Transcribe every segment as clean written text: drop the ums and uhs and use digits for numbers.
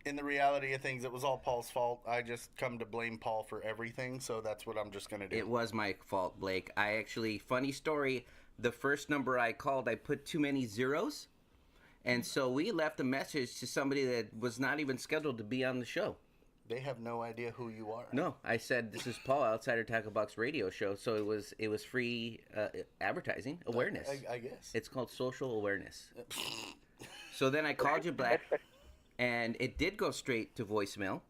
In the reality of things, it was all Paul's fault. I just come to blame Paul for everything, so that's what I'm just gonna do. It was my fault, Blake. I actually, funny story, the first number I called, I put too many zeros. And so we left a message to somebody that was not even scheduled to be on the show. They have no idea who you are. No, I said this is Paul, Outsider Tackle Box Radio Show. So it was free advertising awareness. I guess. It's called social awareness. So then I called you back, and it did go straight to voicemail.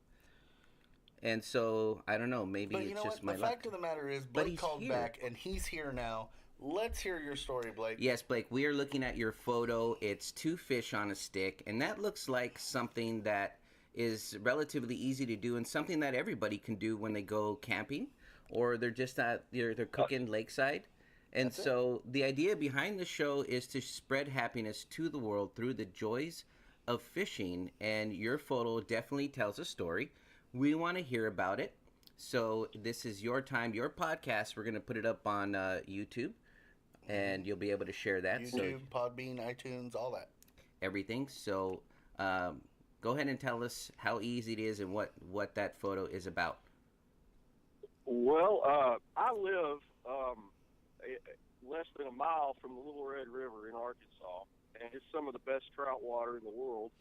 And so I don't know, maybe But you it's know just what? my The luck. fact of the matter is, But Blake he's called here. back, and he's here now. Let's hear your story, Blake. Yes, Blake, we are looking at your photo. It's two fish on a stick, and that looks like something that is relatively easy to do and something that everybody can do when they go camping or they're just they're cooking lakeside. And That's it. so the idea behind the show is to spread happiness to the world through the joys of fishing, and your photo definitely tells a story. We want to hear about it. So this is your time, your podcast. We're going to put it up on YouTube, and you'll be able to share that. YouTube, Podbean, iTunes, all that. Everything. So go ahead and tell us how easy it is and what that photo is about. Well, I live less than a mile from the Little Red River in Arkansas, and it's some of the best trout water in the world.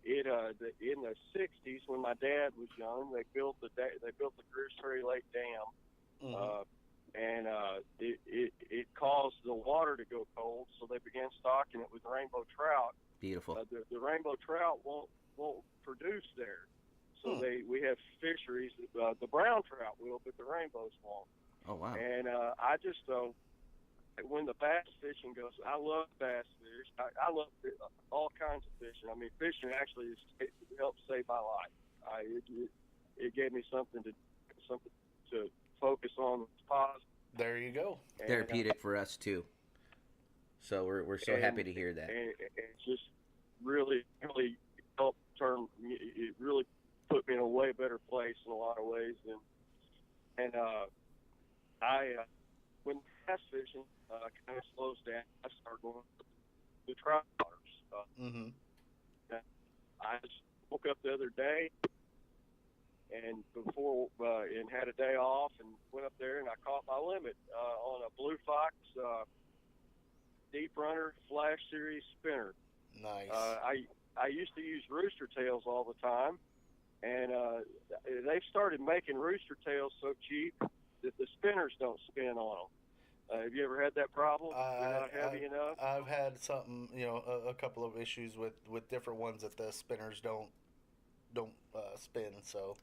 In the '60s, when my dad was young, they built the Greers Ferry Lake Dam, and it caused the water to go cold, so they began stocking it with rainbow trout. Beautiful. The rainbow trout won't produce there, so we have fisheries. The brown trout will, but the rainbows won't. Oh wow. And I just when the bass fishing goes, I love bass fish. I love all kinds of fishing. I mean, fishing actually helped save my life. It gave me something to focus on that's positive. There you go. And, Therapeutic for us too. So we're so happy to hear that. And it just really helped turn. It really put me in a way better place in a lot of ways. And when bass fishing kind of slows down, I start going to the trout waters. I just woke up the other day and had a day off and went up there and I caught my limit on a Blue Fox Deep Runner Flash Series spinner. Nice. I used to use rooster tails all the time, and they've started making rooster tails so cheap that the spinners don't spin on them. Have you ever had that problem? They're not heavy enough? I've had something, a couple of issues with different ones that the spinners don't spin. So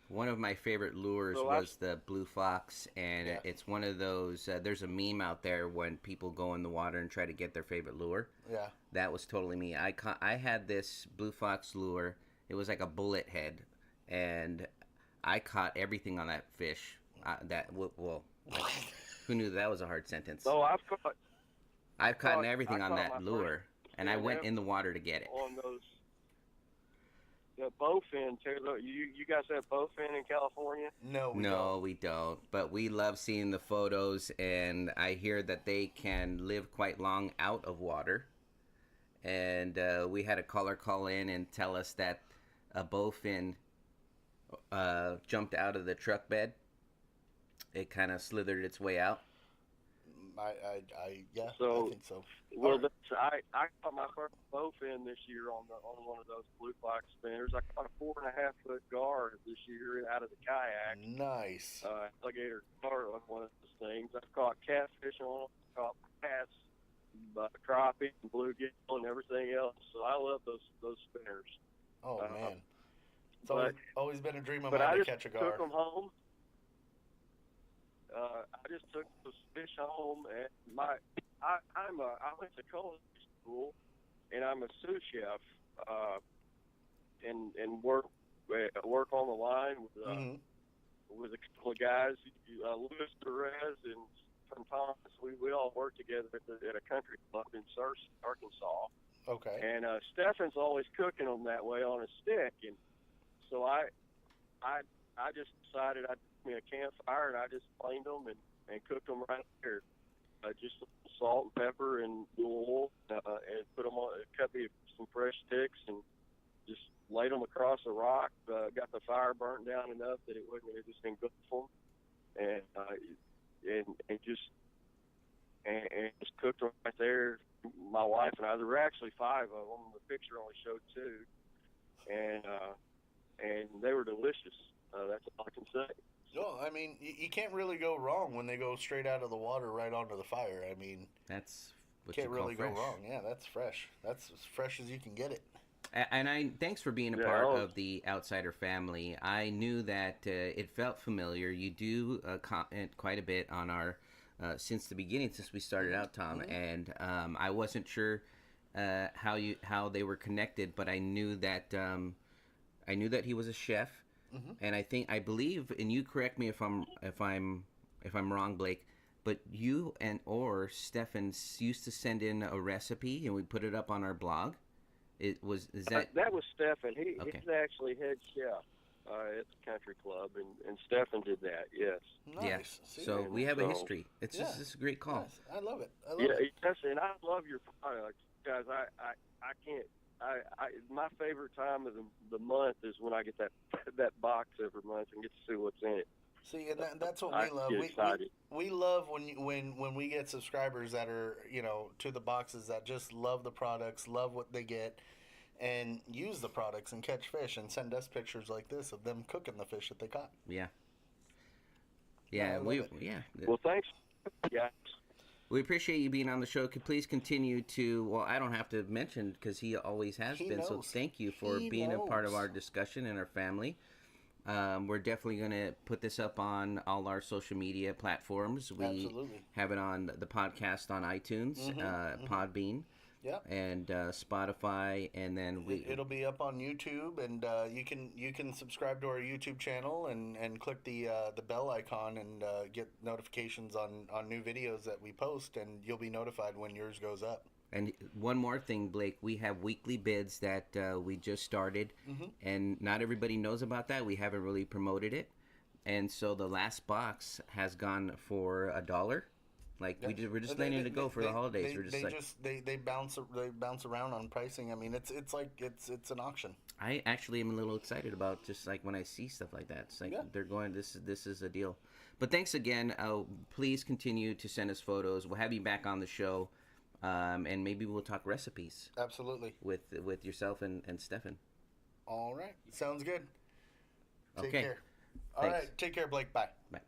one of my favorite lures was the Blue Fox, and it's one of those. There's a meme out there when people go in the water and try to get their favorite lure. Yeah, that was totally me. I had this Blue Fox lure. It was like a bullet head, and I caught everything on that fish. Who knew that was a hard sentence? Oh, I've caught everything on that lure, and I went in the water to get it. On those, the bowfin, you guys have bowfin in California? No, we don't. But we love seeing the photos, and I hear that they can live quite long out of water. And we had a caller call in and tell us that a bowfin jumped out of the truck bed. It kind of slithered its way out. I think so. Well, I caught my first bowfin this year on one of those Blue Fox spinners. I caught a 4.5 foot gar this year out of the kayak. Nice. Alligator gar on one of those things. I've caught catfish on them. I've caught bass, crappie, and bluegill, and everything else. So I love those spinners. Oh man, it's always been a dream of mine to catch a gar. I just took them home. I just took those fish home, and I went to culinary school, and I'm a sous chef, and work on the line with a couple of guys, Louis Perez and from Thomas. We all work together at a country club in Searcy, Arkansas. Okay. And Stefan's always cooking them that way on a stick, and so I just decided I'd me a campfire and I just planed them and cooked them right there. Just salt and pepper and oil, and put them on. Cut me some fresh sticks and just laid them across a rock. Got the fire burnt down enough that it wouldn't just engulf them, and just cooked them right there. My wife and I. There were actually 5 of them. The picture only showed 2, and they were delicious. That's all I can say. No, I mean, you can't really go wrong when they go straight out of the water right onto the fire. I mean, That's what can't you call really fresh. go wrong. Yeah, that's fresh. That's as fresh as you can get it. And thanks for being a Yeah, part I was- of the Outsider family. I knew that it felt familiar. You do comment quite a bit on our since the beginning, since we started out, Tom. And I wasn't sure how they were connected, but I knew that he was a chef, and I believe, and you correct me if I'm wrong, Blake. But you or Stefan used to send in a recipe, and we put it up on our blog. Is that that was Stefan. Okay. He's actually head chef at the country club, and Stefan did that. Yes. Nice. Yeah. See? So we have a So- history. It's Yeah. just a great call. Nice. I love it. I love Yeah, it. yes, and I love your products, guys. I can't. My favorite time of the month is when I get that box every month and get to see what's in it. See, and that's what I we love. get excited. We love when we get subscribers that are, to the boxes that just love the products, love what they get, and use the products and catch fish and send us pictures like this of them cooking the fish that they caught. Yeah. I Yeah, love we it. Well, thanks, guys. we appreciate you being on the show. Could please continue to. Well, I don't have to mention because he always has He been. So knows. thank you for He being a part of knows. our discussion and our family. We're definitely going to put this up on all our social media platforms. We Absolutely. have it on the podcast on iTunes, Podbean, Yep. and Spotify, and then It'll be up on YouTube, and you can subscribe to our YouTube channel and click the bell icon and get notifications on new videos that we post, and you'll be notified when yours goes up. And one more thing, Blake, we have weekly bids that we just started, and not everybody knows about that. We haven't really promoted it, and so the last box has gone for $1. Like we're just letting it go for the holidays. We're just they bounce around on pricing. I mean, it's an auction. I actually am a little excited about just like when I see stuff like that. It's like they're going. This is a deal. But thanks again. Please continue to send us photos. We'll have you back on the show. And maybe we'll talk recipes Absolutely. with yourself and Stefan. All right. Sounds good. Take Okay. care. All Thanks. right. Take care, Blake. Bye. Bye.